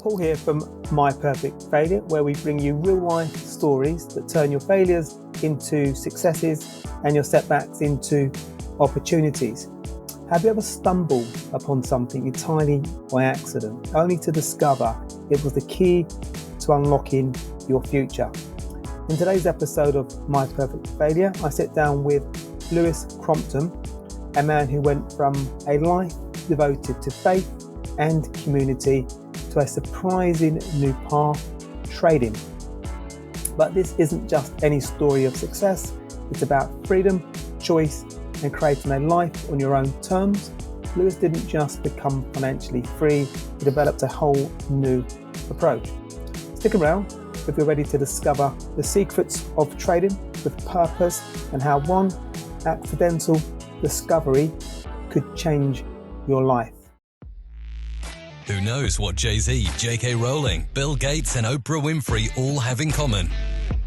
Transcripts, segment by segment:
Paul here from My Perfect Failure, where we bring you real life stories that turn your failures into successes and your setbacks into opportunities. Have you ever stumbled upon something entirely by accident, only to discover it was the key to unlocking your future? In today's episode of My Perfect Failure, I sit down with Lewis Compton, a man who went from a life devoted to faith and community to a surprising new path, trading. But this isn't just any story of success. It's about freedom, choice, and creating a life on your own terms. Lewis didn't just become financially free, he developed a whole new approach. Stick around if you're ready to discover the secrets of trading with purpose and how one accidental discovery could change your life. Who knows what Jay-Z, J.K. Rowling, Bill Gates and Oprah Winfrey all have in common?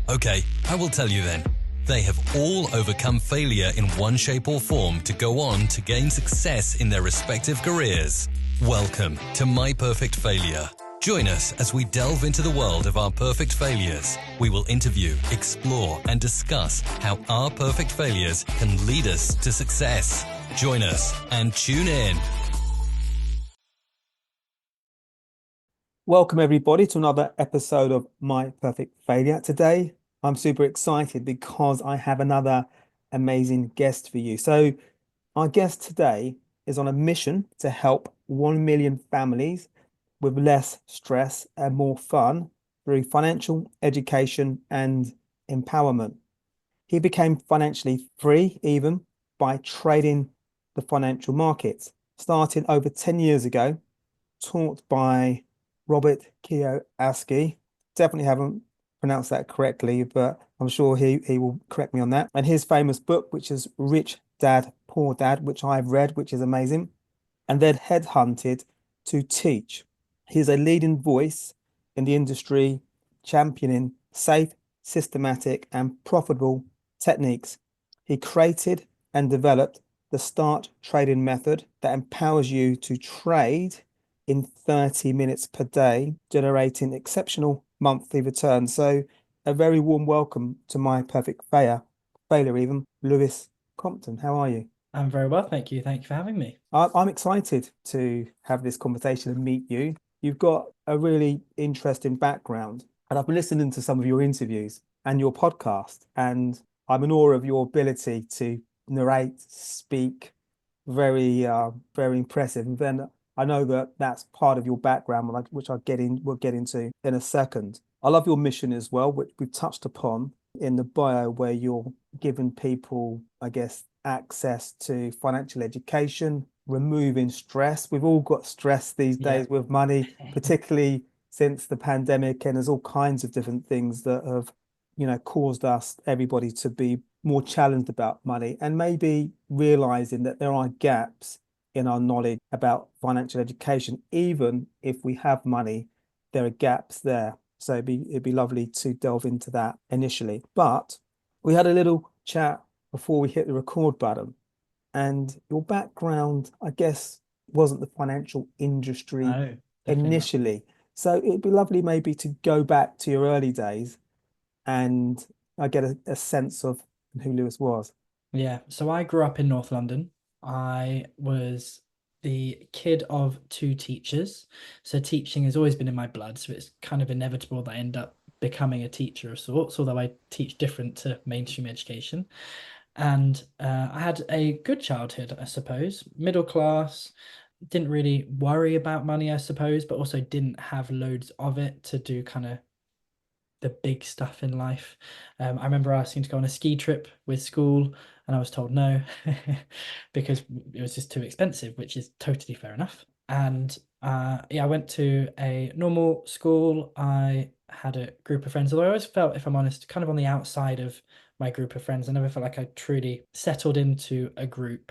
Okay, I will tell you then. They have all overcome failure in one shape or form to go on to gain success in their respective careers. Welcome to My Perfect Failure. Join us as we delve into the world of our perfect failures. We will interview, explore, and discuss how our perfect failures can lead us to success. Join us and tune in. Welcome everybody to another episode of My Perfect Failure. Today, I'm super excited because I have another amazing guest for you. So our guest today is on a mission to help 1 million families with less stress and more fun through financial education and empowerment. He became financially free even by trading the financial markets, starting over 10 years ago, taught by Robert Kiyosaki. Definitely haven't pronounced that correctly, but I'm sure he will correct me on that. And his famous book, which is Rich Dad, Poor Dad, which I've read, which is amazing. And then Headhunted to Teach. He's a leading voice in the industry, championing safe, systematic, and profitable techniques. He created and developed the STARTrading Method that empowers you to trade in 30 minutes per day, generating exceptional monthly returns. So a very warm welcome to My Perfect Failure even, Lewis Compton. How are you? I'm very well, thank you. Thank you for having me. I'm excited to have this conversation and meet you. You've got a really interesting background, and I've been listening to some of your interviews and your podcast, and I'm in awe of your ability to narrate, speak. Very impressive. And then I know that that's part of your background, which we'll get into in a second. I love your mission as well, which we've touched upon in the bio, where you're giving people, I guess, access to financial education, removing stress. We've all got stress these days with money, particularly since the pandemic, and there's all kinds of different things that have, caused everybody to be more challenged about money, and maybe realizing that there are gaps in our knowledge about financial education. Even if we have money, there are gaps there. So it'd be lovely to delve into that initially. But we had a little chat before we hit the record button, and your background, I guess, wasn't the financial industry initially. So it'd be lovely maybe to go back to your early days and I get a sense of who Lewis was. Yeah, so I grew up in North London. I was the kid of two teachers. So teaching has always been in my blood. So it's kind of inevitable that I end up becoming a teacher of sorts, although I teach different to mainstream education. And I had a good childhood, I suppose, middle class, didn't really worry about money, I suppose, but also didn't have loads of it to do kind of the big stuff in life. I remember asking to go on a ski trip with school, and I was told no because it was just too expensive, which is totally fair enough. And I went to a normal school. I had a group of friends, although I always felt, if I'm honest, kind of on the outside of my group of friends. I never felt like I truly settled into a group.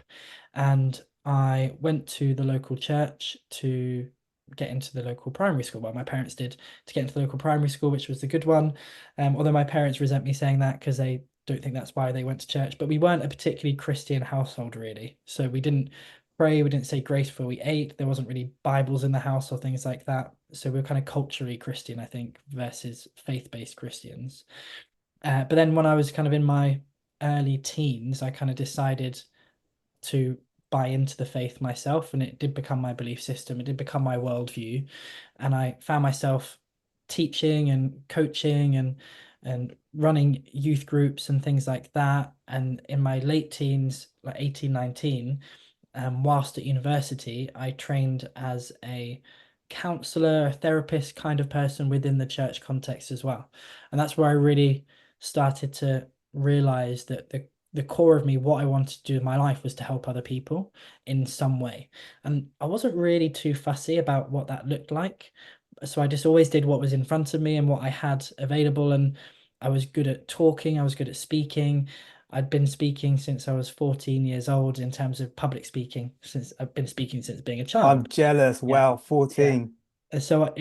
And I went to the local church to get into the local primary school. Well, my parents did, to get into the local primary school, which was the good one. Although my parents resent me saying that because they don't think that's why they went to church. But we weren't a particularly Christian household, really. So we didn't pray, we didn't say grace before we ate. There wasn't really Bibles in the house or things like that. So we were kind of culturally Christian, I think, versus faith-based Christians. But then when I was kind of in my early teens, I kind of decided to buy into the faith myself, and it did become my belief system. It did become my worldview, and I found myself teaching and coaching and running youth groups and things like that. And in my late teens, like 18, 19, whilst at university, I trained as a counselor, a therapist kind of person within the church context as well. And that's where I really started to realize that the core of me, what I wanted to do in my life was to help other people in some way. And I wasn't really too fussy about what that looked like. So I just always did what was in front of me and what I had available. And I was good at talking, I was good at speaking. I'd been speaking since I was 14 years old in terms of public speaking, since I've been speaking since being a I'm child. jealous. Yeah. Wow, Yeah. 14. And so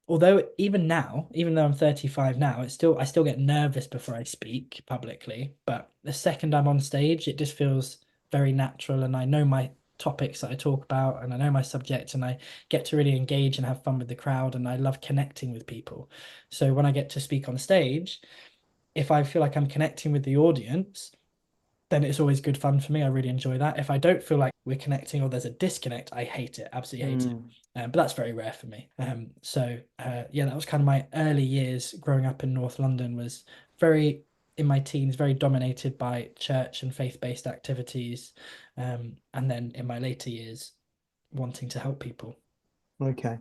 although even now, even though I'm 35 now, I still get nervous before I speak publicly. But the second I'm on stage, it just feels very natural, and I know my topics that I talk about, and I know my subject, and I get to really engage and have fun with the crowd, and I love connecting with people. So when I get to speak on stage, if I feel like I'm connecting with the audience, then it's always good fun for me. I really enjoy that. If I don't feel like we're connecting or there's a disconnect, I hate it, absolutely hate it. Mm. But that's very rare for me. Yeah, that was kind of my early years growing up in North London, was very, in my teens, very dominated by church and faith-based activities. And then in my later years, wanting to help people. Okay.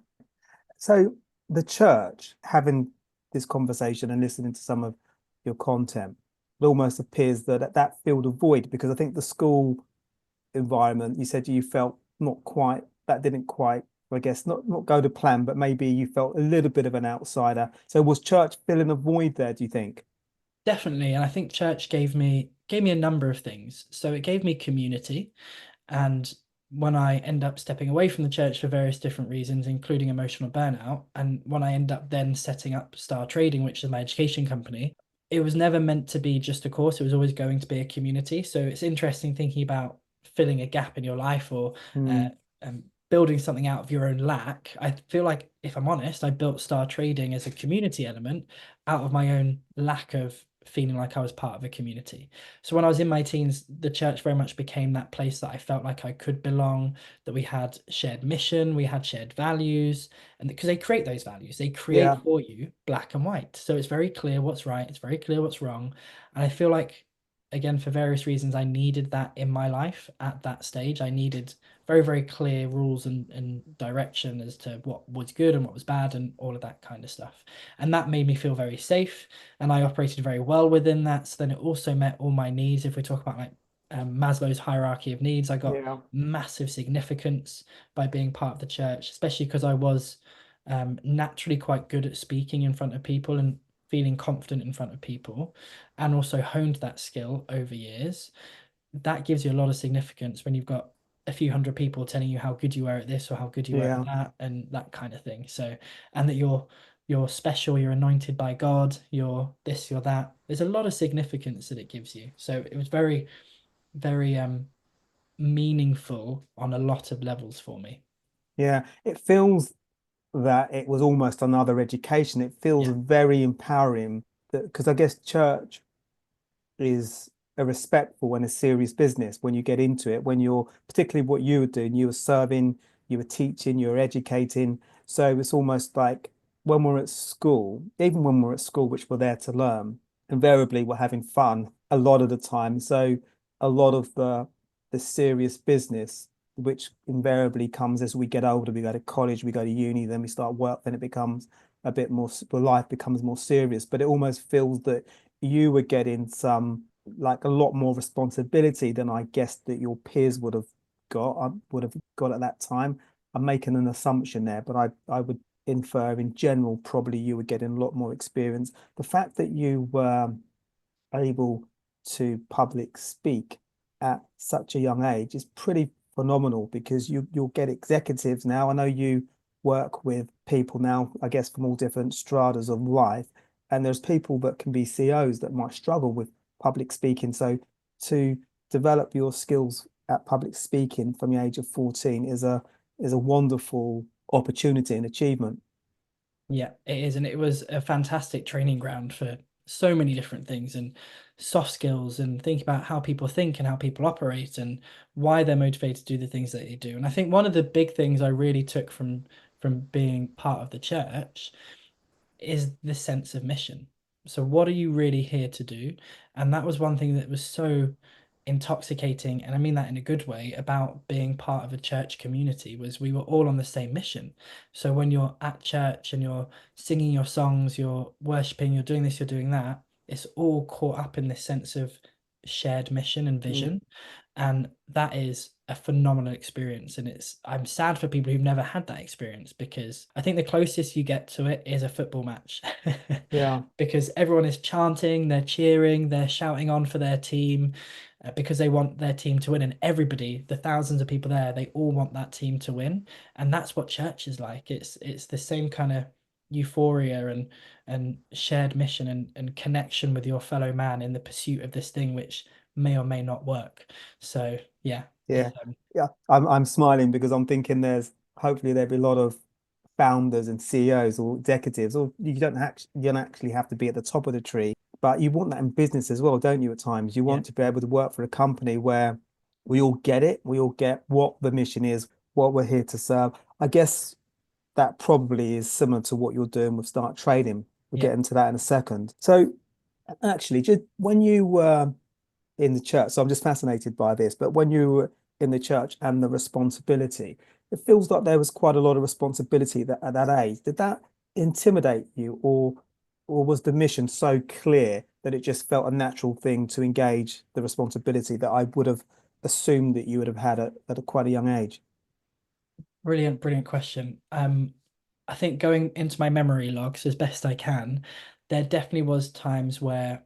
So the church, having this conversation and listening to some of your content, it almost appears that that filled a void, because I think the school environment, you said you felt not quite, that didn't quite, I guess, not go to plan, but maybe you felt a little bit of an outsider. So was church filling a void there, do you think? Definitely. And I think church gave me a number of things. So it gave me community. And when I end up stepping away from the church for various different reasons, including emotional burnout, and when I end up then setting up STARTrading, which is my education company, it was never meant to be just a course. It was always going to be a community. So it's interesting thinking about filling a gap in your life, or uh, Mm. building something out of your own lack. I feel like, if I'm honest, I built STARTrading as a community element out of my own lack of feeling like I was part of a community. So when I was in my teens, the church very much became that place that I felt like I could belong, that we had shared mission, we had shared values, and because they create those values, they create Yeah, for you black and white. So it's very clear what's right, it's very clear what's wrong. And I feel like, again, for various reasons, I needed that in my life at that stage. I needed very, very clear rules and direction as to what was good and what was bad and all of that kind of stuff. And that made me feel very safe, and I operated very well within that. So then it also met all my needs. If we talk about like Maslow's hierarchy of needs, I got yeah, massive significance by being part of the church, especially because I was naturally quite good at speaking in front of people and feeling confident in front of people, and also honed that skill over years. That gives you a lot of significance when you've got a few hundred people telling you how good you are at this or how good you are at yeah. that, and that kind of thing. So, and that you're special, you're anointed by God, you're this, you're that. There's a lot of significance that it gives you. So it was very, very meaningful on a lot of levels for me. Yeah. It feels that it was almost another education. It feels Yeah. very empowering, because I guess church is a respectful and a serious business when you get into it, when you're, particularly what you were doing, you were serving, you were teaching, you were educating. So it's almost like when we're at school, even when we're at school, which we're there to learn, invariably we're having fun a lot of the time. So a lot of the serious business, which invariably comes as we get older, we go to college, we go to uni, then we start work, then it becomes a bit more, well, life becomes more serious. But it almost feels that you were getting some, like, a lot more responsibility than I guess that your peers would have got at that time. I'm making an assumption there, but I would infer in general probably you were getting a lot more experience. The fact that you were able to public speak at such a young age is pretty phenomenal, because you'll get executives now. I know you work with people now, I guess, from all different stratas of life, and there's people that can be CEOs that might struggle with public speaking. So to develop your skills at public speaking from the age of 14 is a wonderful opportunity and achievement. Yeah, it is. And it was a fantastic training ground for so many different things and soft skills and think about how people think and how people operate and why they're motivated to do the things that they do. And I think one of the big things I really took from being part of the church is the sense of mission. So what are you really here to do? And that was one thing that was so intoxicating, and I mean that in a good way, about being part of a church community was we were all on the same mission. So when you're at church and you're singing your songs, you're worshiping, you're doing this, you're doing that, it's all caught up in this sense of shared mission and Mm, vision. And that is a phenomenal experience. And I'm sad for people who've never had that experience, because I think the closest you get to it is a football match. yeah, Because everyone is chanting, they're cheering, they're shouting on for their team, because they want their team to win. And everybody, the thousands of people there, they all want that team to win. And that's what church is like. It's the same kind of euphoria and shared mission and connection with your fellow man in the pursuit of this thing, which may or may not work. So yeah, yeah, yeah. I'm smiling because I'm thinking there's hopefully there'll be a lot of founders and CEOs or executives, or you don't actually have to be at the top of the tree, but you want that in business as well, don't you? At times, you yeah, want to be able to work for a company where we all get it, we all get what the mission is, what we're here to serve. I guess that probably is similar to what you're doing with Start Trading. We'll yeah. get into that in a second. So, actually, just when you were in the church. So I'm just fascinated by this. But when you were in the church and the responsibility, it feels like there was quite a lot of responsibility that at that age. Did that intimidate you, or was the mission so clear that it just felt a natural thing to engage the responsibility that I would have assumed that you would have had at a quite a young age? Brilliant, brilliant question. I think going into my memory logs as best I can, there definitely was times where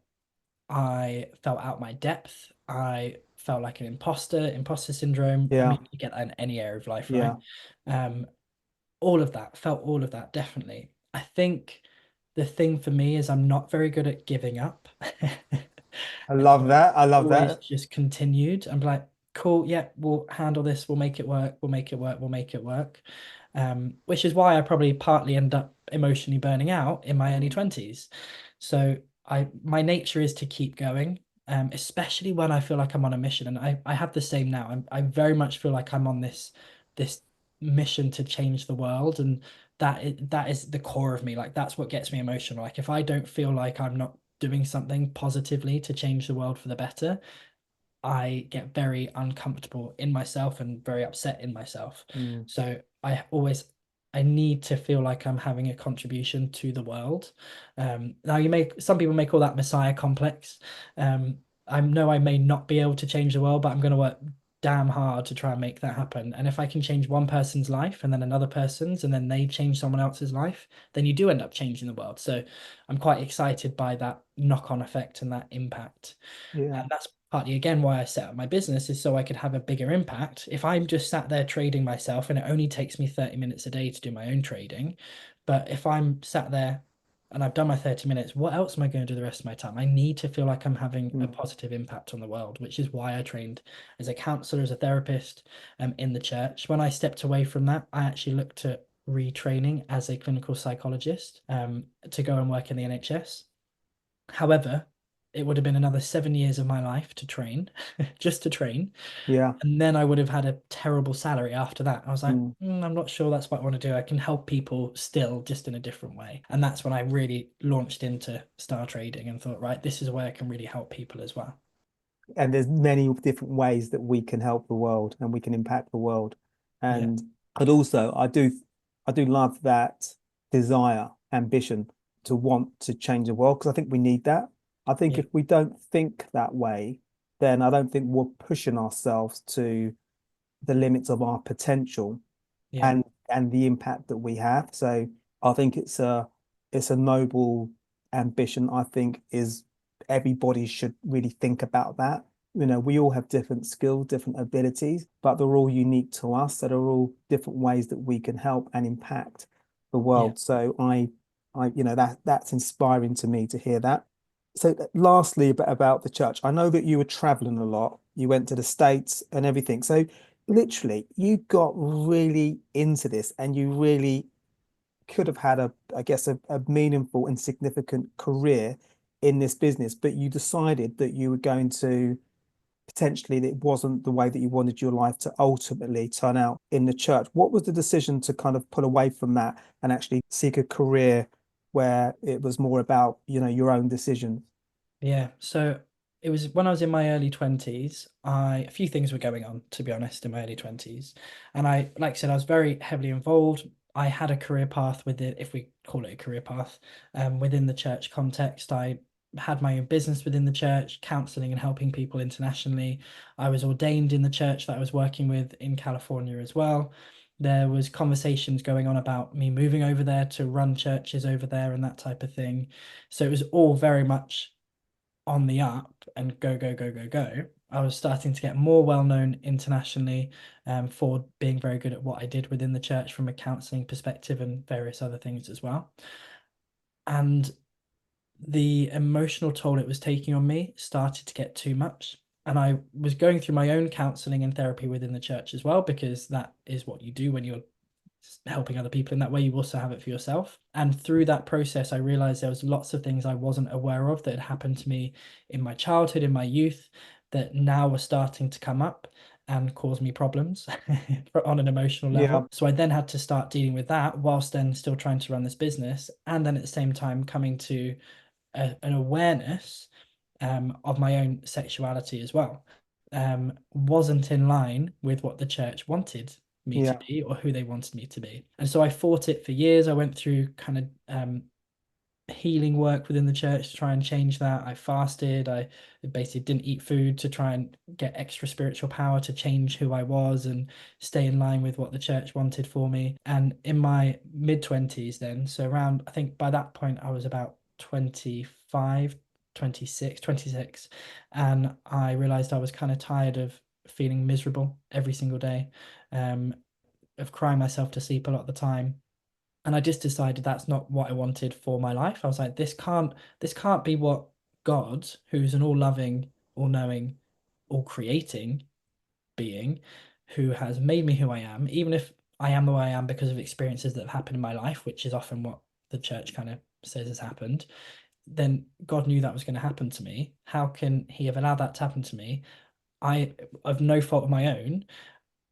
I felt out my depth. I felt like an imposter syndrome. I Yeah, mean, you get that in any area of life, right? yeah. Um, all of that, felt all of that, definitely. I think the thing for me is I'm not very good at giving up. I And so love that. I love always that. just continued. I'm like, cool, yeah, we'll handle this, we'll make it work, we'll make it work, we'll make it work. Which is why I probably partly end up emotionally burning out in my early Mm, 20s. So my nature is to keep going, especially when I feel like I'm on a mission. And I have the same now. I very much feel like I'm on this mission to change the world. And that is the core of me. Like that's what gets me emotional. Like if I don't feel like I'm not doing something positively to change the world for the better, I get very uncomfortable in myself and very upset in myself. mm, So I need to feel like I'm having a contribution to the world. Now some people may call that Messiah complex. I know I may not be able to change the world, but I'm going to work damn hard to try and make that happen. And if I can change one person's life and then another person's, and then they change someone else's life, then you do end up changing the world. So I'm quite excited by that knock-on effect and that impact. yeah. And that's partly again why I set up my business, is so I could have a bigger impact. If I'm just sat there trading myself and it only takes me 30 minutes a day to do my own trading, but if I'm sat there and I've done my 30 minutes, what else am I going to do the rest of my time? I need to feel like I'm having a Mm, positive impact on the world, which is why I trained as a counselor, as a therapist, in the church. When I stepped away from that, I actually looked at retraining as a clinical psychologist, to go and work in the NHS. However, it would have been another 7 years of my life to train, just to train. yeah. And then I would have had a terrible salary after that. I was like, Mm. I'm not sure that's what I want to do. I can help people still, just in a different way. And that's when I really launched into star trading and thought, right, this is where I can really help people as well. And there's many different ways that we can help the world and we can impact the world. Yeah, And also I do love that desire, ambition to want to change the world, because I think we need that. I think yeah, if we don't think that way, then I don't think we're pushing ourselves to the limits of our potential yeah, and the impact that we have. So I think it's a noble ambition. I think is everybody should really think about that. We all have different skills, different abilities, but they're all unique to us. That are all different ways that we can help and impact the yeah, world. So I, that's inspiring to me to hear that. So lastly, about the church, I know that you were traveling a lot. You went to the States and everything. So literally, you got really into this and you really could have had I guess, a meaningful and significant career in this business, but you decided that you were going to potentially that it wasn't the way that you wanted your life to ultimately turn out in the church. What was the decision to kind of pull away from that and actually seek a career where it was more about, your own decisions? Yeah, so it was when I was in my early 20s, a few things were going on, to be honest, in my early 20s. And like I said, I was very heavily involved. I had a career path with it, if we call it a career path, within the church context. I had my own business within the church, counseling and helping people internationally. I was ordained in the church that I was working with in California as well. There was conversations going on about me moving over there to run churches over there and that type of thing. So it was all very much on the up and go, go, go, go, go. I was starting to get more well known internationally for being very good at what I did within the church from a counseling perspective and various other things as well. And the emotional toll it was taking on me started to get too much. And I was going through my own counseling and therapy within the church as well, because that is what you do when you're helping other people in that way. You also have it for yourself. And through that process, I realized there was lots of things I wasn't aware of that had happened to me in my childhood, in my youth, that now were starting to come up and cause me problems on an emotional Yeah, level. So I then had to start dealing with that whilst then still trying to run this business. And then at the same time, coming to an awareness of my own sexuality as well, wasn't in line with what the church wanted me to yeah, be or who they wanted me to be. And so I fought it for years. I went through kind of healing work within the church to try and change that. I fasted. I basically didn't eat food to try and get extra spiritual power to change who I was and stay in line with what the church wanted for me. And in my mid 20s, then, so around, I think by that point, I was about 25, 26, and I realized I was kind of tired of feeling miserable every single day, of crying myself to sleep a lot of the time. And I just decided that's not what I wanted for my life. I was like, this can't be what God, who's an all-loving, all-knowing, all-creating being, who has made me who I am, even if I am the way I am because of experiences that have happened in my life, which is often what the church kind of says has happened, then God knew that was going to happen to me. How can he have allowed that to happen to me? I of no fault of my own,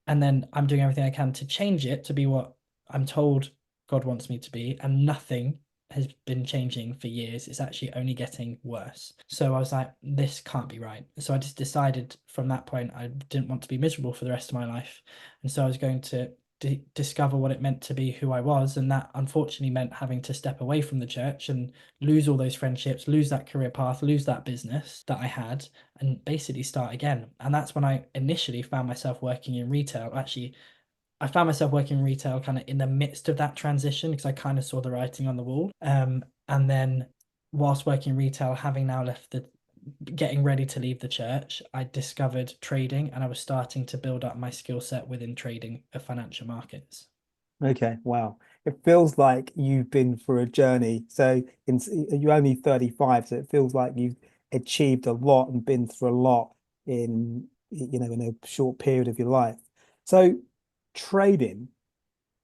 and then I'm doing everything I can to change it to be what I'm told God wants me to be, and nothing has been changing for years. It's actually only getting worse. So I was like, this can't be right. So I just decided from that point I didn't want to be miserable for the rest of my life. And so I was going to discover what it meant to be who I was. And that unfortunately meant having to step away from the church and lose all those friendships, lose that career path, lose that business that I had, and basically start again. And that's when I initially found myself working in retail. Actually, I found myself working in retail kind of in the midst of that transition because I kind of saw the writing on the wall. And then whilst working in retail, having now left getting ready to leave the church, I discovered trading and I was starting to build up my skill set within trading of financial markets. okay, wow. It feels like you've been through a journey. So you're only 35, so it feels like you've achieved a lot and been through a lot in a short period of your life. So trading,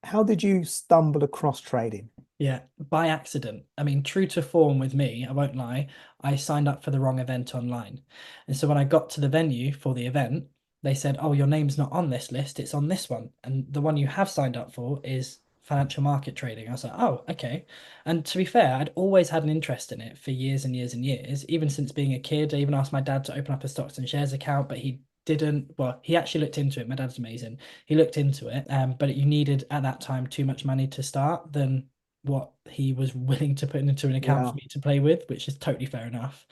how did you stumble across trading? Yeah, by accident. I mean, true to form with me, I won't lie, I signed up for the wrong event online. And so when I got to the venue for the event, they said, "Oh, your name's not on this list, it's on this one. And the one you have signed up for is financial market trading." I was like, "Oh, okay." And to be fair, I'd always had an interest in it for years and years and years, even since being a kid. I even asked my dad to open up a stocks and shares account, but he didn't. Well, he actually looked into it. My dad's amazing. He looked into it, but you needed at that time too much money to start than what he was willing to put into an account Yeah, for me to play with, which is totally fair enough.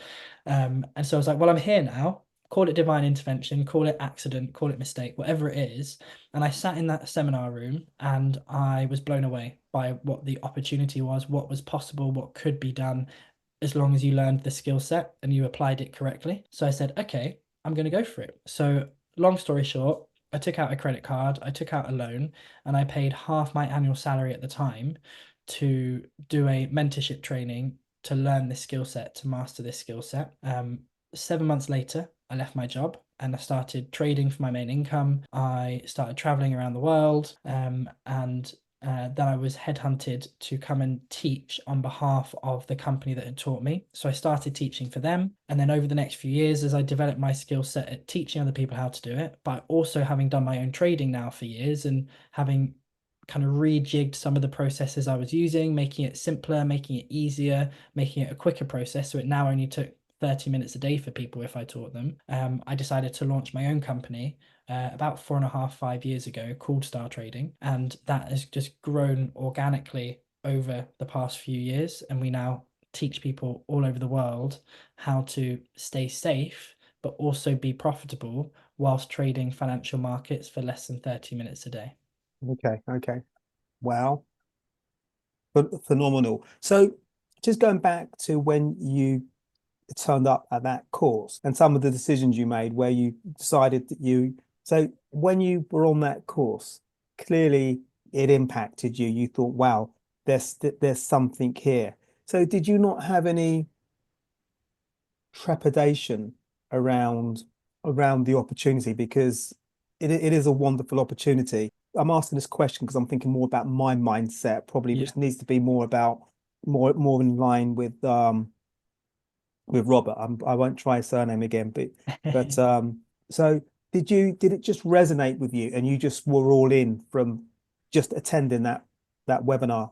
And so I was like, well, I'm here now. Call it divine intervention, call it accident, call it mistake, whatever it is. And I sat in that seminar room and I was blown away by what the opportunity was, what was possible, what could be done as long as you learned the skill set and you applied it correctly. So I said, okay, I'm going to go for it. So, long story short, I took out a credit card, I took out a loan, and I paid half my annual salary at the time to do a mentorship training to learn this skill set, to master this skill set. 7 months later, I left my job and I started trading for my main income. I started traveling around the world, and then I was headhunted to come and teach on behalf of the company that had taught me. So I started teaching for them. And then over the next few years, as I developed my skill set at teaching other people how to do it, but also having done my own trading now for years and having kind of rejigged some of the processes I was using, making it simpler, making it easier, making it a quicker process. So it now only took 30 minutes a day for people if I taught them. I decided to launch my own company about 4.5, 5 years ago, called STARTrading, and that has just grown organically over the past few years. And we now teach people all over the world how to stay safe, but also be profitable whilst trading financial markets for less than 30 minutes a day. Okay. Wow. But phenomenal. So just going back to when you turned up at that course and some of the decisions you made where you decided that so when you were on that course, clearly it impacted you. You thought, wow, there's something here. So did you not have any trepidation around the opportunity? Because it is a wonderful opportunity. I'm asking this question because I'm thinking more about my mindset, probably, Yeah. which needs to be more about more in line with Robert. I won't try his surname again, but so did it just resonate with you and you just were all in from just attending that webinar?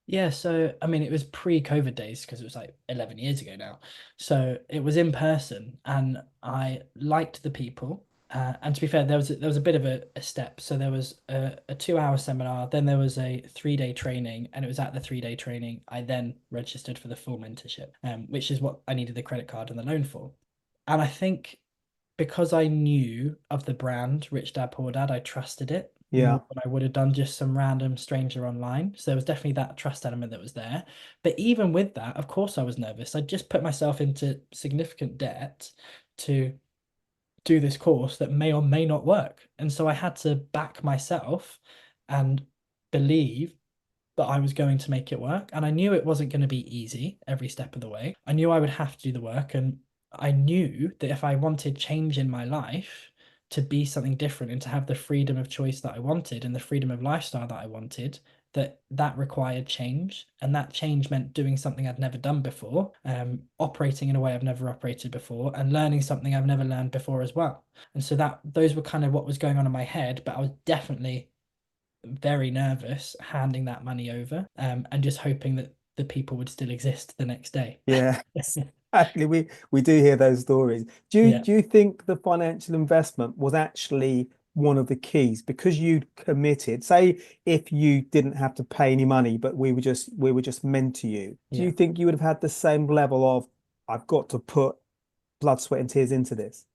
Yeah, so I mean, it was pre-COVID days because it was like 11 years ago now. So it was in person, and I liked the people. And to be fair, there was a bit of a step. So there was a 2-hour seminar, then there was a 3-day training, and it was at the 3-day training I then registered for the full mentorship, which is what I needed the credit card and the loan for. And I think because I knew of the brand Rich Dad Poor Dad, I trusted it Yeah. more than I would have done just some random stranger online. So there was definitely that trust element that was there. But even with that, of course, I was nervous. I just put myself into significant debt to do this course that may or may not work. And so I had to back myself and believe that I was going to make it work. And I knew it wasn't going to be easy every step of the way. I knew I would have to do the work. And I knew that if I wanted change in my life to be something different and to have the freedom of choice that I wanted and the freedom of lifestyle that I wanted, that required change. And that change meant doing something I'd never done before, operating in a way I've never operated before, and learning something I've never learned before as well. And so those were kind of what was going on in my head, but I was definitely very nervous handing that money over, and just hoping that the people would still exist the next day. Yeah. Actually, we do hear those stories. Yeah. Do you think the financial investment was actually one of the keys because you'd committed? Say if you didn't have to pay any money, but we were just meant to you. Do Yeah. you think you would have had the same level of I've got to put blood, sweat, and tears into this?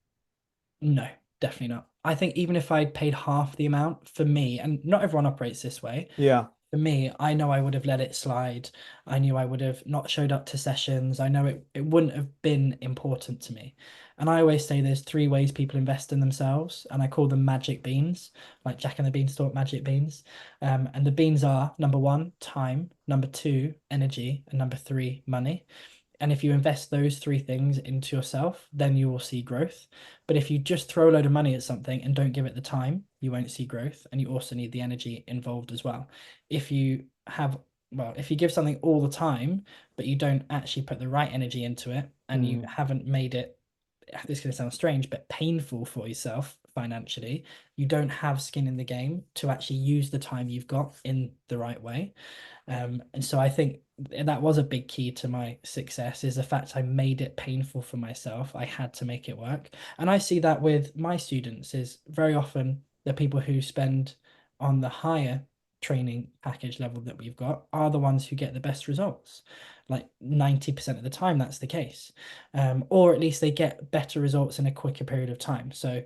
No, definitely not. I think even if I'd paid half the amount, for me, and not everyone operates this way, Yeah. for me, I know I would have let it slide. I knew I would have not showed up to sessions. I know it wouldn't have been important to me. And I always say there's 3 ways people invest in themselves, and I call them magic beans, like Jack and the Beanstalk magic beans. And the beans are number 1, time, number 2, energy, and number 3, money. And if you invest those 3 things into yourself, then you will see growth. But if you just throw a load of money at something and don't give it the time, you won't see growth. And you also need the energy involved as well. If you if you give something all the time, but you don't actually put the right energy into it, and you haven't made it, this is going to sound strange, but painful for yourself financially, you don't have skin in the game to actually use the time you've got in the right way. And so I think that was a big key to my success, is the fact I made it painful for myself. I had to make it work. And I see that with my students, is very often the people who spend on the higher training package level that we've got are the ones who get the best results. Like 90% of the time, that's the case. Or at least they get better results in a quicker period of time. So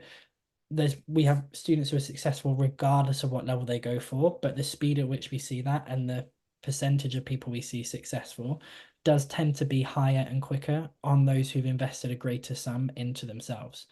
we have students who are successful regardless of what level they go for, but the speed at which we see that and the percentage of people we see successful does tend to be higher and quicker on those who've invested a greater sum into themselves.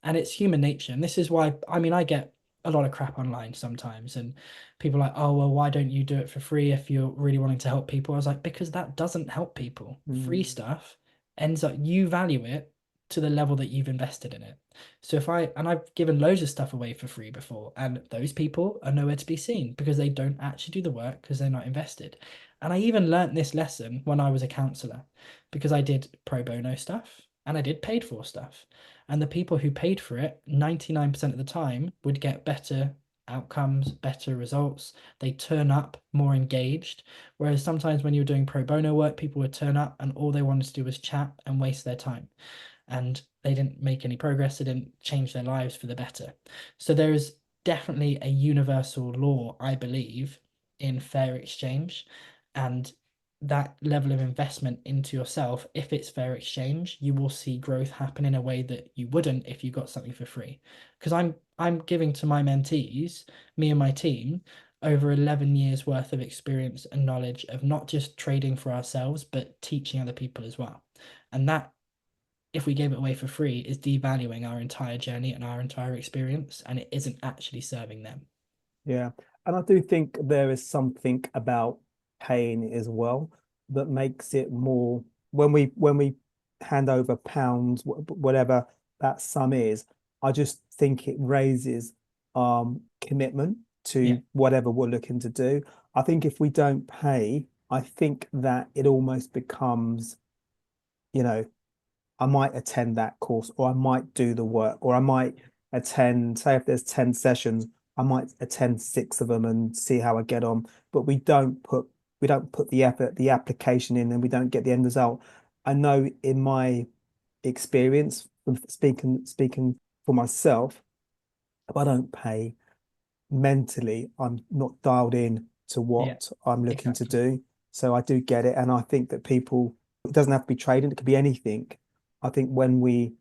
And it's human nature. And this is why, I mean, I get a lot of crap online sometimes, and people are like, oh, well, why don't you do it for free if you're really wanting to help people? I was like, because that doesn't help people. Free Mm. stuff ends up, you value it to the level that you've invested in it. So and I've given loads of stuff away for free before, and those people are nowhere to be seen because they don't actually do the work because they're not invested. And I even learnt this lesson when I was a counselor, because I did pro bono stuff and I did paid for stuff. And the people who paid for it, 99% of the time, would get better outcomes, better results. They turn up more engaged. Whereas sometimes when you were doing pro bono work, people would turn up and all they wanted to do was chat and waste their time. And they didn't make any progress, they didn't change their lives for the better. So there is definitely a universal law, I believe, in fair exchange. And that level of investment into yourself, if it's fair exchange, you will see growth happen in a way that you wouldn't if you got something for free. Because I'm giving to my mentees, me and my team, over 11 years worth of experience and knowledge of not just trading for ourselves, but teaching other people as well. And that, if we gave it away for free, is devaluing our entire journey and our entire experience, and it isn't actually serving them. Yeah. And I do think there is something about paying as well that makes it more when we hand over pounds, whatever that sum is, I just think it raises commitment Yeah, to whatever we're looking to do. I think if we don't pay, I think that it almost becomes, you know, I might attend that course, or I might do the work, or I might attend, say if there's 10 sessions, I might attend 6 of them and see how I get on. But we don't put the effort, the application in, and we don't get the end result. I know in my experience, from speaking for myself, if I don't pay mentally, I'm not dialed in to yeah, what I'm looking to exactly. do. So I do get it. And I think that people, it doesn't have to be trading, it could be anything. I think when we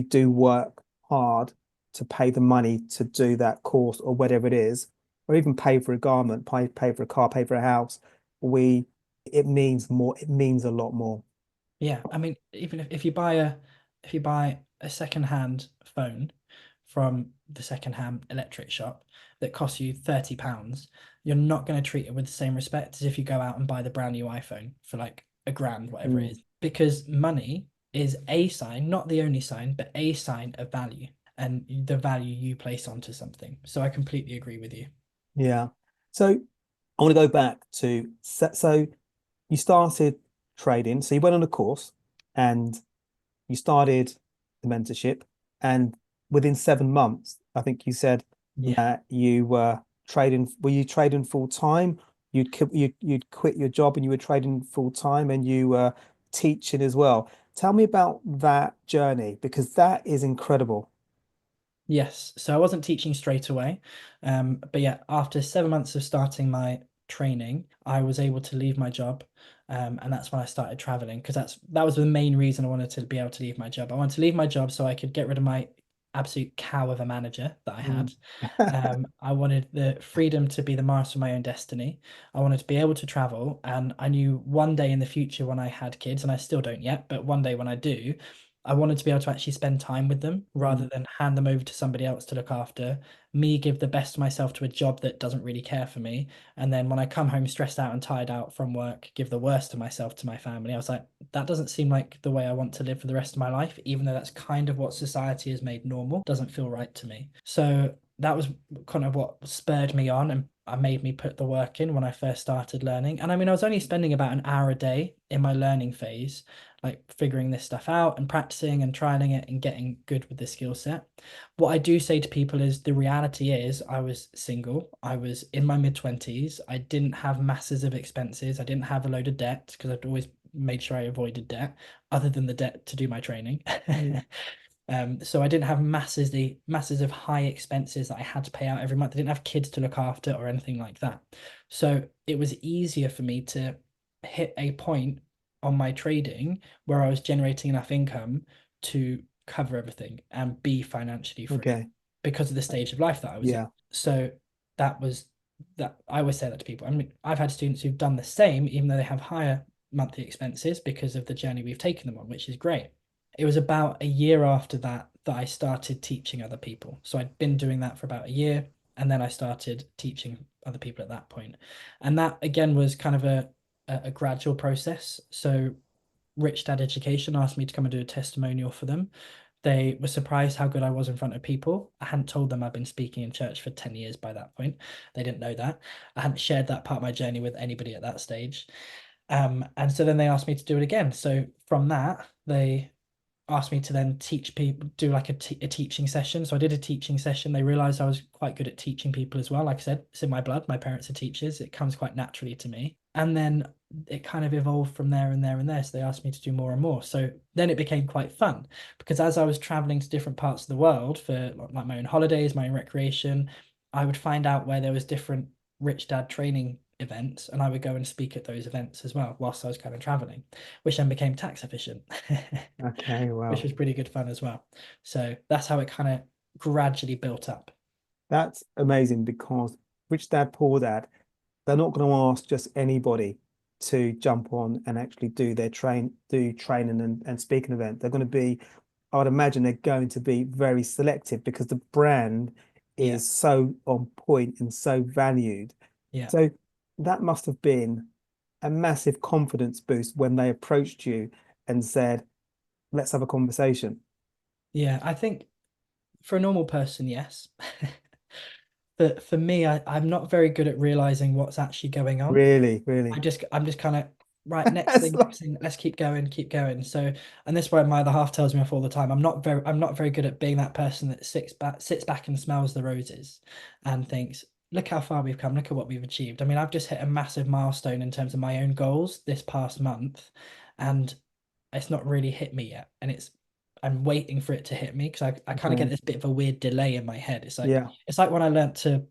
do work hard to pay the money to do that course or whatever it is, or even pay for a garment, pay for a car, pay for a house, we it means more, it means a lot more. Yeah, I mean, even if you buy a second-hand phone from the second-hand electric shop that costs you £30, you're not going to treat it with the same respect as if you go out and buy the brand new iPhone for like a grand, whatever it Mm, is. Because money is a sign, not the only sign, but a sign of value and the value you place onto something. So I completely agree with you. yeah. So I want to go back to so you started trading. So you went on a course and you started the mentorship. And within 7 months, I think you said Yeah. that you were trading. Were you trading full time? You'd quit your job and you were trading full time, and you were teaching as well. Tell me about that journey, because that is incredible. Yes, so I wasn't teaching straight away. But yeah, after 7 months of starting my training, I was able to leave my job. And that's when I started traveling, because that was the main reason I wanted to be able to leave my job. I wanted to leave my job so I could get rid of my absolute cow of a manager that I Mm. had. I wanted the freedom to be the master of my own destiny. I wanted to be able to travel, and I knew one day in the future when I had kids, and I still don't yet, but one day when I do, I wanted to be able to actually spend time with them Mm. rather than hand them over to somebody else to look after, me give the best of myself to a job that doesn't really care for me. And then when I come home stressed out and tired out from work, give the worst of myself to my family. I was like, that doesn't seem like the way I want to live for the rest of my life, even though that's kind of what society has made normal. Doesn't feel right to me. So that was kind of what spurred me on, and I made me put the work in when I first started learning. And I mean, I was only spending about an hour a day in my learning phase, like figuring this stuff out and practicing and trialing it and getting good with the skill set. What I do say to people is the reality is I was single. I was in my mid-20s. I didn't have masses of expenses. I didn't have a load of debt because I'd always made sure I avoided debt, other than the debt to do my training. Mm. So I didn't have masses of high expenses that I had to pay out every month. I didn't have kids to look after or anything like that. So it was easier for me to hit a point on my trading where I was generating enough income to cover everything and be financially free Okay. because of the stage of life that I was in. Yeah. So that was that I always say that to people. I mean, I've had students who've done the same, even though they have higher monthly expenses because of the journey we've taken them on, which is great. It was about a year after that that I started teaching other people. So I'd been doing that for about a year. And then I started teaching other people at that point. And that again was kind of a gradual process. So Rich Dad Education asked me to come and do a testimonial for them. They were surprised how good I was in front of people. I hadn't told them I'd been speaking in church for 10 years by that point. They didn't know that. I hadn't shared that part of my journey with anybody at that stage. And so then they asked me to do it again. So from that, they asked me to then teach people, do like a teaching session. So I did a teaching session. They realized I was quite good at teaching people as well. Like I said, it's in my blood. My parents are teachers. It comes quite naturally to me. And then it kind of evolved from there and there and there. So they asked me to do more and more. So then it became quite fun because as I was traveling to different parts of the world for like my own holidays, my own recreation, I would find out where there was different Rich Dad training events, and I would go and speak at those events as well whilst I was kind of traveling, which then became tax efficient. Okay, Which wow. was pretty good fun as well. So that's how it kind of gradually built up. That's amazing because Rich Dad Poor Dad, they're not going to ask just anybody to jump on and actually do training and speaking event. They're going to be, I would imagine they're going to be very selective because the brand Yeah. is so on point and so valued. Yeah. So that must have been a massive confidence boost when they approached you and said, let's have a conversation. Yeah. I think for a normal person, yes. But for me, I'm not very good at realizing what's actually going on. Really, really. I'm just kind of right, That's like, next thing, let's keep going, keep going. So, and this is why my other half tells me off all the time. I'm not very good at being that person that sits back and smells the roses and thinks, look how far we've come, look at what we've achieved. I mean, I've just hit a massive milestone in terms of my own goals this past month, and it's not really hit me yet. And I'm waiting for it to hit me because I kind of get okay. this bit of a weird delay in my head. Yeah, It's like when I learnt to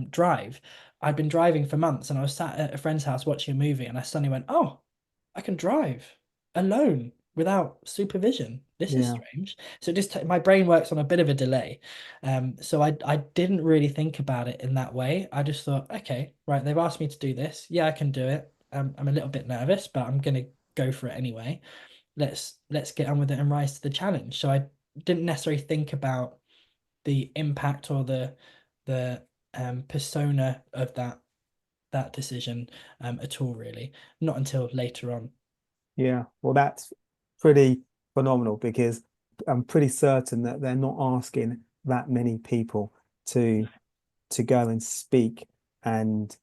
drive. I'd been driving for months and I was sat at a friend's house watching a movie and I suddenly went, oh, I can drive alone without supervision. This is yeah, strange. So just my brain works on a bit of a delay. So I didn't really think about it in that way. I just thought, okay, right, they've asked me to do this. Yeah, I can do it. I'm a little bit nervous, but I'm gonna go for it anyway. Let's get on with it and rise to the challenge. So I didn't necessarily think about the impact or the persona of that decision at all, really. Not until later on. yeah. Well, that's pretty phenomenal because I'm pretty certain that they're not asking that many people to go and speak and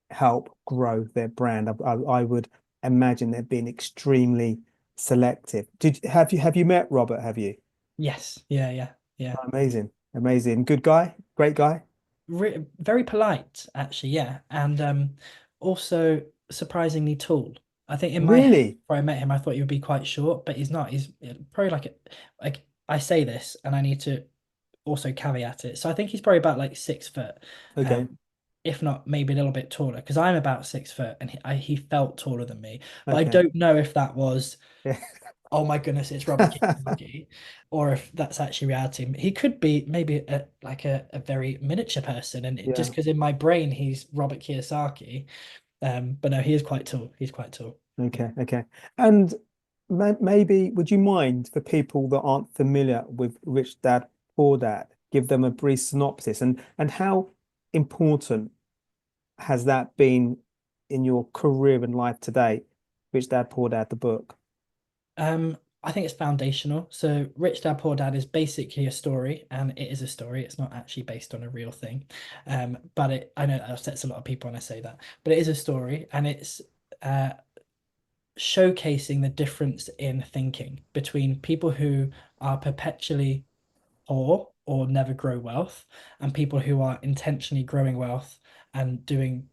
help grow their brand. I would imagine they're being extremely selective. Have you met Robert? Have you? Yes, yeah, yeah, yeah. Amazing, amazing. Good guy, great guy. Very polite, actually, yeah, and also surprisingly tall. I think in my head, Really? before I met him, I thought he would be quite short, but he's not. He's probably like I say this, and I need to also caveat it. So I think he's probably about like 6 foot, Okay. um, if not maybe a little bit taller, because I'm about 6 foot, and he felt taller than me. But I Okay. don't know if that was, Yeah. oh my goodness, it's Robert Kiyosaki, or if that's actually reality. He could be maybe a very miniature person, and just Yeah. because in my brain he's Robert Kiyosaki, but no, he is quite tall. He's quite tall. Yeah. Okay. Okay. And maybe would you mind for people that aren't familiar with Rich Dad Poor Dad, give them a brief synopsis and how important has that been in your career and life today? Rich Dad Poor Dad, the book. I think it's foundational. So Rich Dad Poor Dad is basically a story, and it is a story. It's not actually based on a real thing. But I know that upsets a lot of people when I say that, but it is a story, and it's uh showcasing the difference in thinking between people who are perpetually poor or never grow wealth, and people who are intentionally growing wealth and doing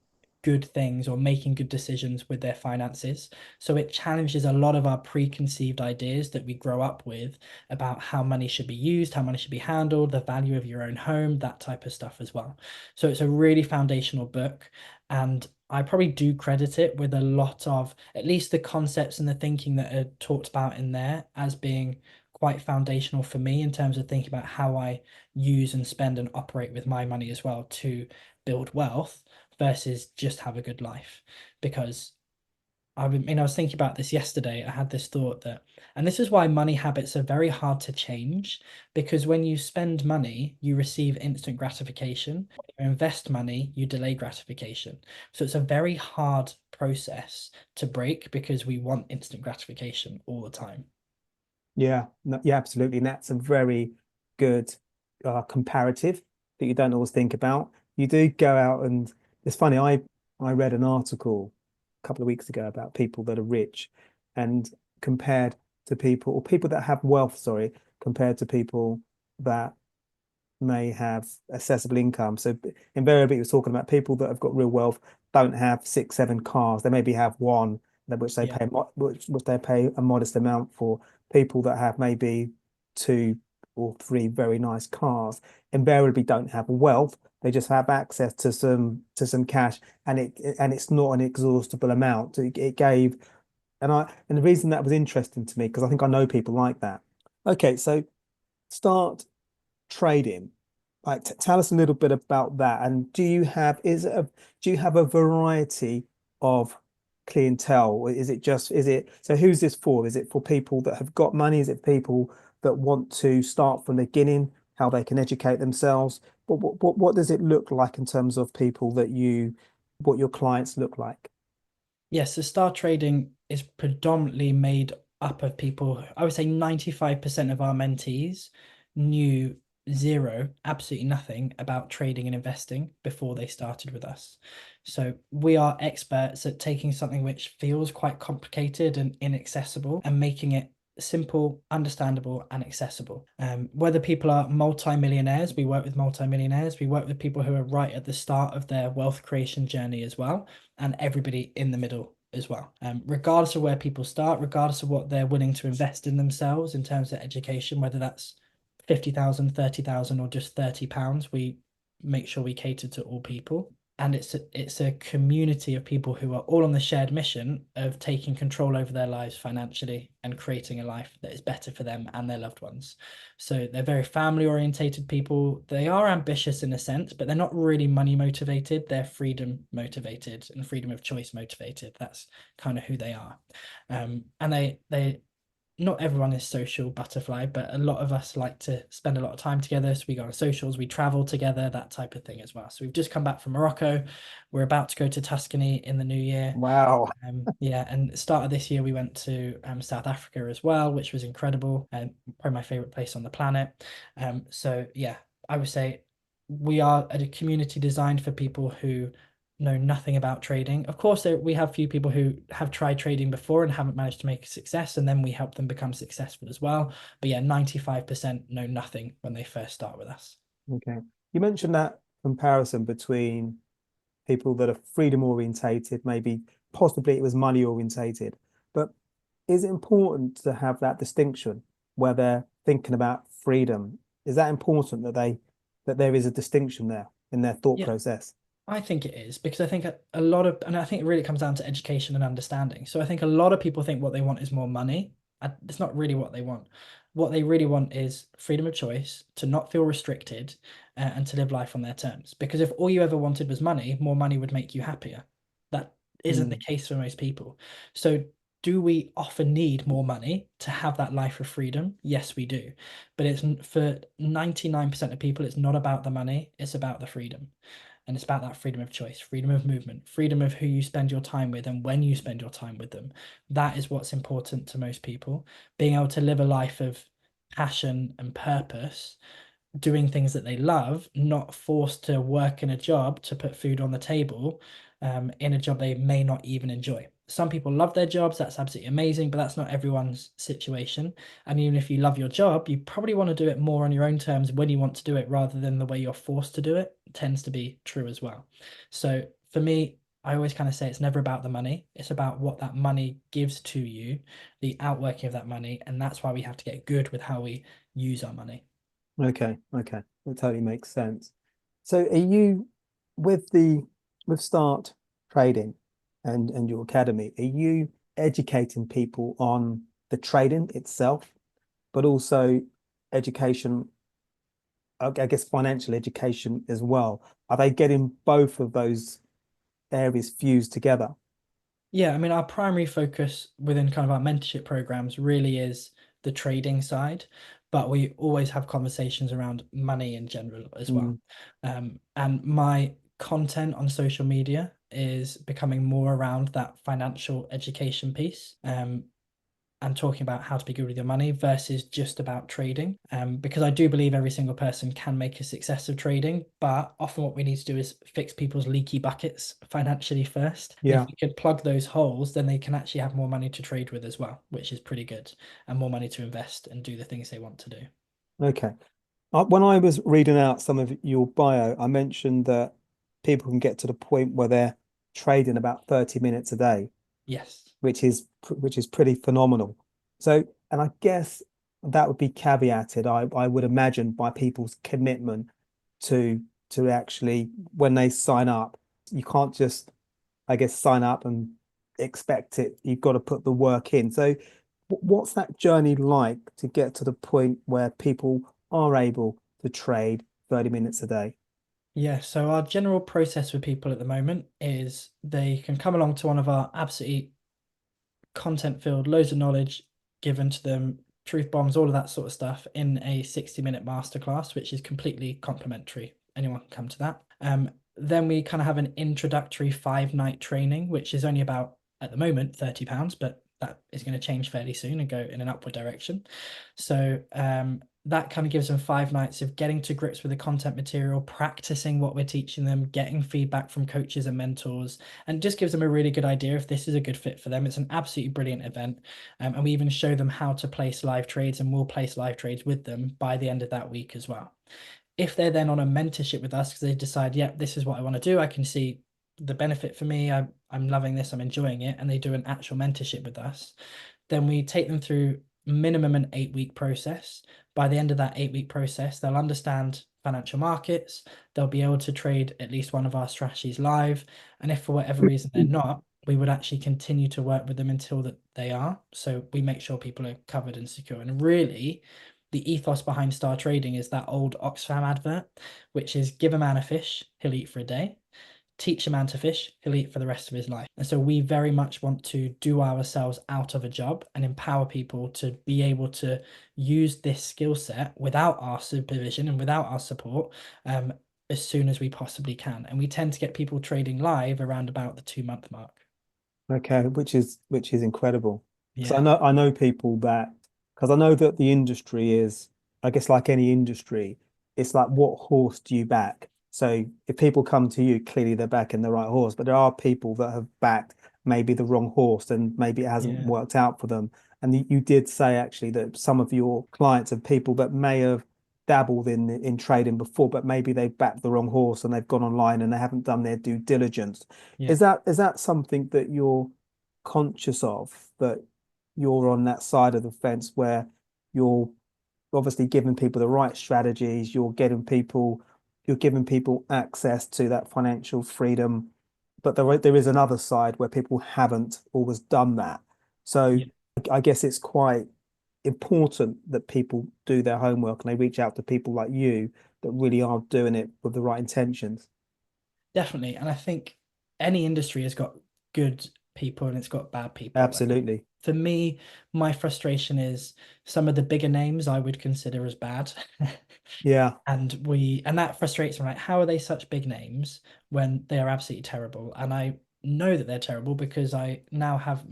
good things or making good decisions with their finances. So it challenges a lot of our preconceived ideas that we grow up with about how money should be used, how money should be handled, the value of your own home, that type of stuff as well. So it's a really foundational book. And I probably do credit it with a lot of at least the concepts and the thinking that are talked about in there as being quite foundational for me in terms of thinking about how I use and spend and operate with my money as well to build wealth versus just have a good life. Because I was thinking about this yesterday. I had this thought that, and this is why money habits are very hard to change, because when you spend money, you receive instant gratification. When you invest money, you delay gratification. So it's a very hard process to break because we want instant gratification all the time. Yeah, no, yeah, absolutely. And that's a very good comparative that you don't always think about. You do go out and it's funny, I read an article a couple of weeks ago about people that are rich and compared to people or people that have wealth, sorry, compared to people that may have accessible income. So invariably, it was talking about people that have got real wealth don't have six, seven cars. They maybe have one, which they Yeah. pay which they pay a modest amount for. People that have maybe two or three very nice cars invariably don't have wealth. They just have access to some cash, and it's not an exhaustible amount. It gave, and the reason that was interesting to me because I think I know people like that. Okay, so start trading. Like, tell us a little bit about that. And do you have a variety of clientele? Or so who's this for? Is it for people that have got money? Is it people that want to start from the beginning, how they can educate themselves? What does it look like in terms of people what your clients look like? Yes, so star trading is predominantly made up of people. I would say 95% of our mentees knew zero, absolutely nothing about trading and investing before they started with us. So we are experts at taking something which feels quite complicated and inaccessible and making it simple, understandable, and accessible. Whether people are multi-millionaires, we work with multi-millionaires, we work with people who are right at the start of their wealth creation journey as well, and everybody in the middle as well. Regardless of where people start, regardless of what they're willing to invest in themselves in terms of education, whether that's 50,000, 30,000, or just £30, we make sure we cater to all people. And it's a community of people who are all on the shared mission of taking control over their lives financially and creating a life that is better for them and their loved ones. So they're very family orientated people. They are ambitious in a sense, but they're not really money motivated. They're freedom motivated and freedom of choice motivated. That's kind of who they are. And they not everyone is social butterfly, but a lot of us like to spend a lot of time together. So we go on socials, we travel together, that type of thing as well. So we've just come back from Morocco. We're about to go to Tuscany in the new year. Wow. Yeah, and start of this year we went to South Africa as well, which was incredible and probably my favorite place on the planet. So yeah, I would say we are a community designed for people who know nothing about trading. Of course, we have few people who have tried trading before and haven't managed to make a success, and then we help them become successful as well. But yeah, 95% know nothing when they first start with us. Okay. You mentioned that comparison between people that are freedom orientated, maybe possibly it was money orientated. But is it important to have that distinction where they're thinking about freedom? Is that important that there is a distinction there in their thought Yeah, process? I think it is because I think a lot of, and I think it really comes down to education and understanding. So I think a lot of people think what they want is more money. It's not really what they want. What they really want is freedom of choice, to not feel restricted, and to live life on their terms. Because if all you ever wanted was money, more money would make you happier. That isn't the Mm, case for most people. So do we often need more money to have that life of freedom? Yes, we do. But for 99% of people, it's not about the money, it's about the freedom. And it's about that freedom of choice, freedom of movement, freedom of who you spend your time with and when you spend your time with them. That is what's important to most people. Being able to live a life of passion and purpose, doing things that they love, not forced to work in a job to put food on the table, in a job they may not even enjoy. Some people love their jobs, that's absolutely amazing, but that's not everyone's situation. And even if you love your job, you probably want to do it more on your own terms when you want to do it rather than the way you're forced to do it. It tends to be true as well. So for me, I always kind of say it's never about the money. It's about what that money gives to you, the outworking of that money. And that's why we have to get good with how we use our money. okay, okay. That totally makes sense. So are you with the with Start Trading and your academy, are you educating people on the trading itself, but also education, I guess financial education as well? Are they getting both of those areas fused together? Yeah, I mean, our primary focus within kind of our mentorship programs really is the trading side, but we always have conversations around money in general as well. Mm, And my content on social media is becoming more around that financial education piece. And talking about how to be good with your money versus just about trading. Because I do believe every single person can make a success of trading, but often what we need to do is fix people's leaky buckets financially first. And if yeah. we could plug those holes, then they can actually have more money to trade with as well, which is pretty good, and more money to invest and do the things they want to do. Okay. When I was reading out some of your bio, I mentioned that people can get to the point where they're trading about 30 minutes a day, Yes. which is pretty phenomenal. So, and I guess that would be caveated, I would imagine, by people's commitment to actually when they sign up. You can't just, I guess, sign up and expect it. You've got to put the work in. So, what's that journey like to get to the point where people are able to trade 30 minutes a day? Yeah, so our general process with people at the moment is they can come along to one of our absolutely content filled, loads of knowledge given to them, truth bombs, all of that sort of stuff in a 60-minute masterclass, which is completely complimentary. Anyone can come to that. Then we kind of have an introductory 5-night training, which is only about, at the moment, £30, but that is going to change fairly soon and go in an upward direction. So that kind of gives them 5 nights of getting to grips with the content material, practicing what we're teaching them, getting feedback from coaches and mentors, and just gives them a really good idea if this is a good fit for them. It's an absolutely brilliant event. And we even show them how to place live trades, and we'll place live trades with them by the end of that week as well. If they're then on a mentorship with us because they decide, yeah, this is what I want to do, I can see the benefit for me, I'm loving this, I'm enjoying it, and they do an actual mentorship with us, then we take them through minimum an 8-week process. By the end of that 8-week process, they'll understand financial markets, they'll be able to trade at least one of our strategies live. And if for whatever reason they're not, we would actually continue to work with them until that they are. So we make sure people are covered and secure. And really, the ethos behind Star Trading is that old Oxfam advert, which is give a man a fish, he'll eat for a day. Teach a man to fish, he'll eat for the rest of his life. And so we very much want to do ourselves out of a job and empower people to be able to use this skill set without our supervision and without our support as soon as we possibly can. And we tend to get people trading live around about the 2-month mark. Okay, which is incredible. Because I Yeah, know I know people that because I know that the industry is, I guess, like any industry, it's like what horse do you back? So if people come to you, clearly they're backing the right horse, but there are people that have backed maybe the wrong horse and maybe it hasn't yeah, worked out for them. And you did say actually that some of your clients are people that may have dabbled in trading before, but maybe they backed the wrong horse and they've gone online and they haven't done their due diligence. yeah. Is that something that you're conscious of, that you're on that side of the fence where you're obviously giving people the right strategies, you're giving people access to that financial freedom, but there is another side where people haven't always done that. So Yeah. I guess it's quite important that people do their homework and they reach out to people like you that really are doing it with the right intentions. Definitely. And I think any industry has got good people and it's got bad people. And Absolutely. for me, my frustration is some of the bigger names I would consider as bad. Yeah. And that frustrates me, like, how are they such big names when they are absolutely terrible? And I know that they're terrible because I now have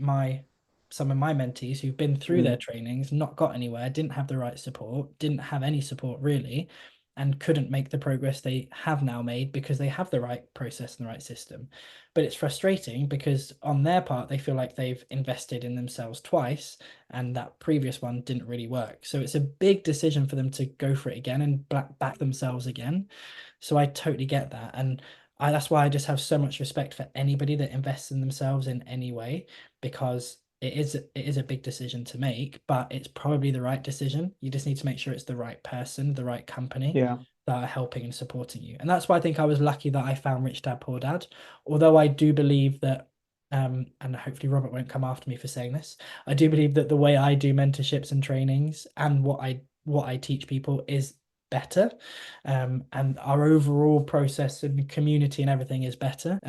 some of my mentees who've been through their Mm. trainings, not got anywhere, didn't have the right support, didn't have any support really, and couldn't make the progress they have now made because they have the right process and the right system. But it's frustrating because on their part, they feel like they've invested in themselves twice and that previous one didn't really work. So it's a big decision for them to go for it again and back themselves again. So I totally get that. And that's why I just have so much respect for anybody that invests in themselves in any way, because it is a big decision to make, but it's probably the right decision. You just need to make sure it's the right person, the right company Yeah. that are helping and supporting you. And that's why I think I was lucky that I found Rich Dad Poor Dad. Although I do believe that, and hopefully Robert won't come after me for saying this, I do believe that the way I do mentorships and trainings and what I teach people is better. And our overall process and community and everything is better.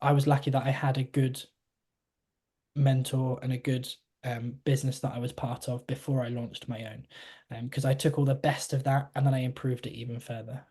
I was lucky that I had a good mentor and a good business that I was part of before I launched my own, because I took all the best of that and then I improved it even further.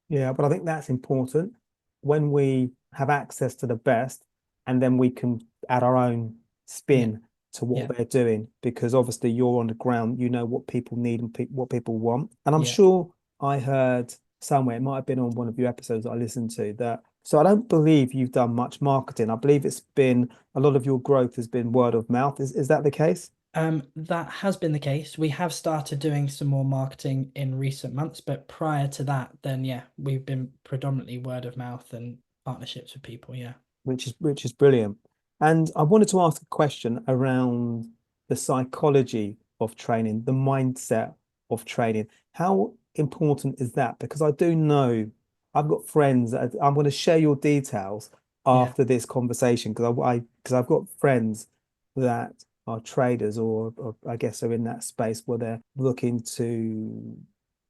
Yeah, but I think that's important when we have access to the best, and then we can add our own Yeah, spin to what yeah, they're doing, because obviously you're on the ground, you know what people need and pe what people want. And I'm yeah. sure I heard somewhere, it might have been on one of your episodes that I listened to, that. So I don't believe you've done much marketing. I believe it's been a lot of your growth has been word of mouth. Is that the case? That has been the case. We have started doing some more marketing in recent months, but prior to that, then yeah, we've been predominantly word of mouth and partnerships with people. Yeah. Which is brilliant. And I wanted to ask a question around the psychology of training, the mindset of training. How important is that? Because I do know I've got friends that I'm going to share your details Yeah. after this conversation, because I've got friends that are traders, or I guess are in that space where they're looking to,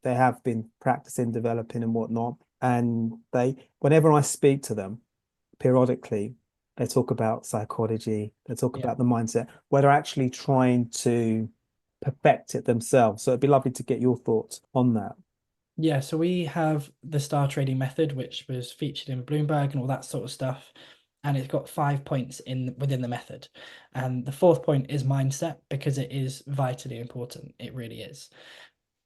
they have been practicing, developing and whatnot. And whenever I speak to them, periodically, they talk about psychology, they talk Yeah. about the mindset, where they're actually trying to perfect it themselves. So it'd be lovely to get your thoughts on that. Yeah, so we have the STARTrading Method, which was featured in Bloomberg and all that sort of stuff. And it's got 5 points within the method. And the fourth point is mindset, because it is vitally important. It really is.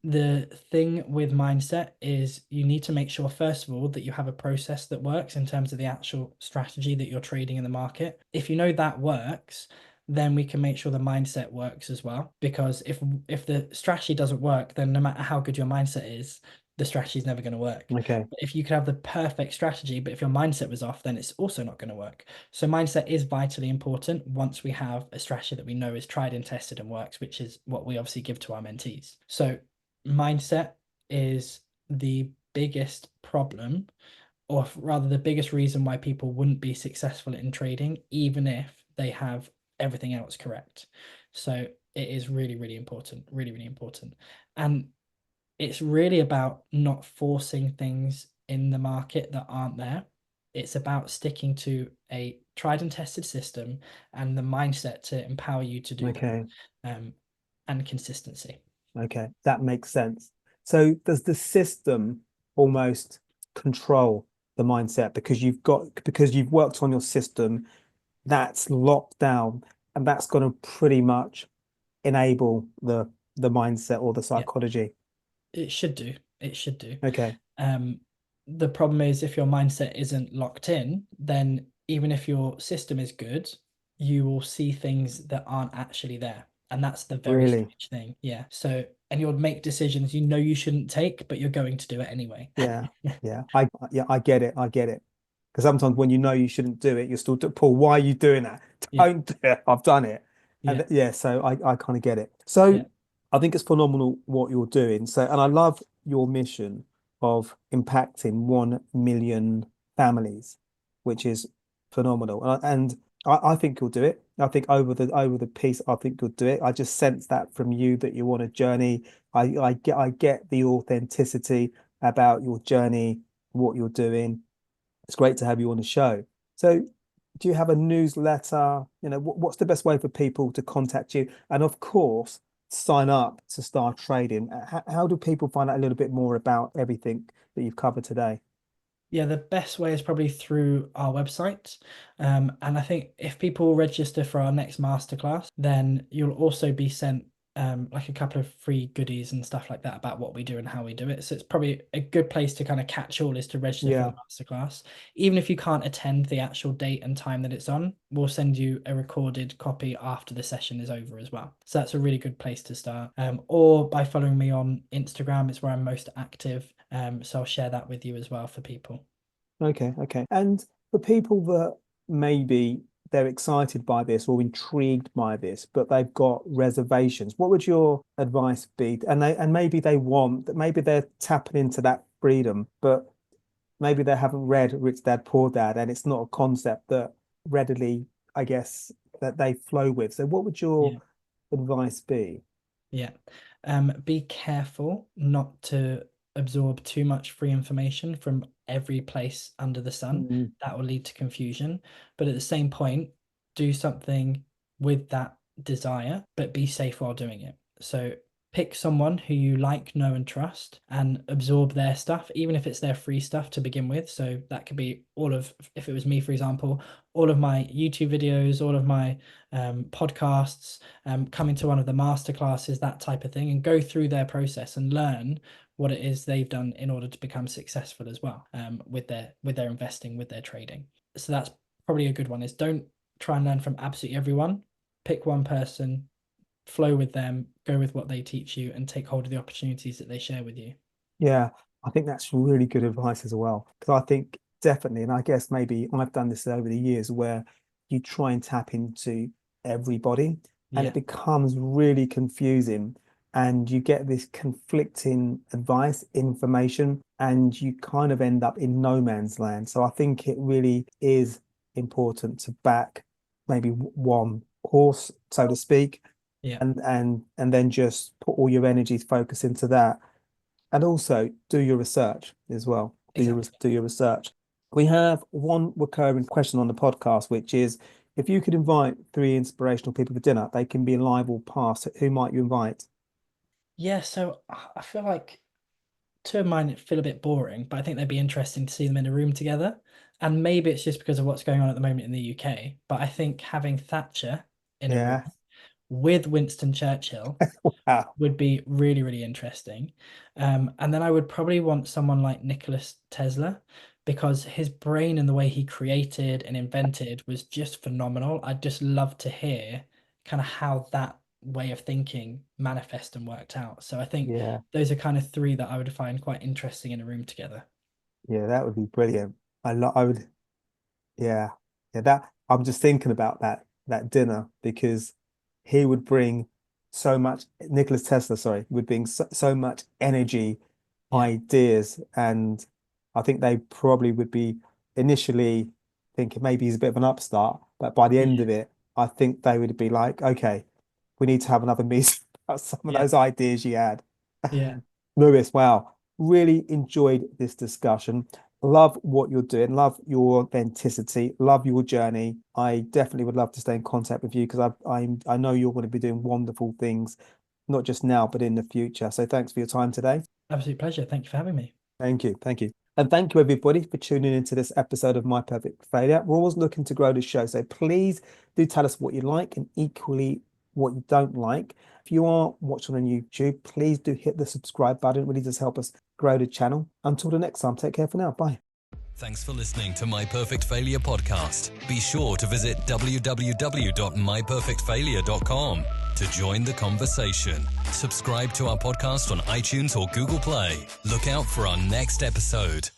The thing with mindset is you need to make sure, first of all, that you have a process that works in terms of the actual strategy that you're trading in the market. If you know that works, then we can make sure the mindset works as well. Because if the strategy doesn't work, then no matter how good your mindset is, the strategy is never going to work. Okay. But if you could have the perfect strategy, but if your mindset was off, then it's also not going to work. So mindset is vitally important once we have a strategy that we know is tried and tested and works, which is what we obviously give to our mentees. So mindset is the biggest problem, or rather the biggest reason why people wouldn't be successful in trading, even if they have everything else correct. So it is really, really important, really, really important. And it's really about not forcing things in the market that aren't there. It's about sticking to a tried and tested system and the mindset to empower you to do that, Okay. and consistency. Okay. That makes sense. So does the system almost control the mindset, because you've worked on your system that's locked down, and that's going to pretty much enable the mindset or the Yeah, psychology? it should do. It should do. Okay. Um, the problem is if your mindset isn't locked in, then even if your system is good, you will see things that aren't actually there. And that's the very Really? strange thing. Yeah. So, and you'll make decisions you know you shouldn't take, but you're going to do it anyway. Yeah. Yeah. I get it. I get it. Because sometimes when you know you shouldn't do it, you're still, Paul, why are you doing that? Yeah. Don't do it. I've done it. Yeah. And yeah, so I kind of get it. Yeah. So I think it's phenomenal what you're doing. So, and I love your mission of impacting 1 million families, which is phenomenal. And I think you'll do it. I think over the piece, I think you'll do it. I just sense that from you, that you're on a journey. I get the authenticity about your journey, what you're doing. It's great to have you on the show. So, do you have a newsletter? What's the best way for people to contact you? And of course, sign up to Start Trading. How do people find out a little bit more about everything that you've covered today? Yeah, the best way is probably through our website. And I think if people register for our next masterclass, then you'll also be sent like a couple of free goodies and stuff like that about what we do and how we do it. So it's probably a good place to kind of catch all is to register for Yeah. the masterclass. Even if you can't attend the actual date and time that it's on, we'll send you a recorded copy after the session is over as well. So that's a really good place to start. Or by following me on Instagram, it's where I'm most active. So I'll share that with you as well for people. Okay. Okay. And for people that maybe they're excited by this or intrigued by this, but they've got reservations, what would your advice be? And maybe maybe they're tapping into that freedom, but maybe they haven't read Rich Dad Poor Dad, and it's not a concept that readily, I guess, that they flow with. So what would your Yeah. advice be? Yeah. Be careful not to absorb too much free information from every place under the sun. Mm, That will lead to confusion. But at the same point, do something with that desire, but be safe while doing it. So pick someone who you like, know, and trust, and absorb their stuff, even if it's their free stuff to begin with. So that could be all of, if it was me, for example, all of my YouTube videos, all of my podcasts, coming to one of the masterclasses, that type of thing, and go through their process and learn what it is they've done in order to become successful as well, with their investing, with their trading. So that's probably a good one, is don't try and learn from absolutely everyone. Pick one person, flow with them, go with what they teach you, and take hold of the opportunities that they share with you. Yeah, I think that's really good advice as well. Because I think definitely, and I guess maybe I've done this over the years, where you try and tap into everybody and it Yeah, becomes really confusing, and you get this conflicting advice, information, and you kind of end up in no man's land. So I think it really is important to back maybe one horse, so to speak, yeah, and then just put all your energies focus into that, and also do your research as well. exactly. Do your research. We have one recurring question on the podcast, which is, if you could invite three inspirational people for dinner, they can be live or past, who might you invite? Yeah, so I feel like two of mine feel a bit boring, but I think they'd be interesting to see them in a room together. And maybe it's just because of what's going on at the moment in the UK, but I think having Thatcher in a room Yeah. with Winston Churchill Wow. would be really, really interesting. And then I would probably want someone like Nicholas Tesla, because his brain and the way he created and invented was just phenomenal. I'd just love to hear kind of how that way of thinking manifest and worked out. So I think Yeah. those are kind of three that I would find quite interesting in a room together. Yeah, that would be brilliant. I would, yeah. Yeah, that I'm just thinking about that dinner, because he would bring so much, Nicholas Tesla, sorry, would bring so much energy, Yeah. ideas, and I think they probably would be initially thinking maybe he's a bit of an upstart, but by the end Yeah. of it, I think they would be like, okay, we need to have another meeting about some of Yeah. those ideas you had. Yeah. Lewis, wow, really enjoyed this discussion. Love what you're doing, love your authenticity, love your journey. I definitely would love to stay in contact with you, because I know you're going to be doing wonderful things, not just now, but in the future. So thanks for your time today. Absolute pleasure. Thank you for having me. Thank you. Thank you. And thank you, everybody, for tuning into this episode of My Perfect Failure. We're always looking to grow the show. So please do tell us what you like, and equally what you don't like. If you are watching on YouTube, please do hit the subscribe button. It really does help us grow the channel. Until the next time, take care for now. Bye. Thanks for listening to My Perfect Failure podcast. Be sure to visit www.myperfectfailure.com to join the conversation. Subscribe to our podcast on iTunes or Google Play. Look out for our next episode.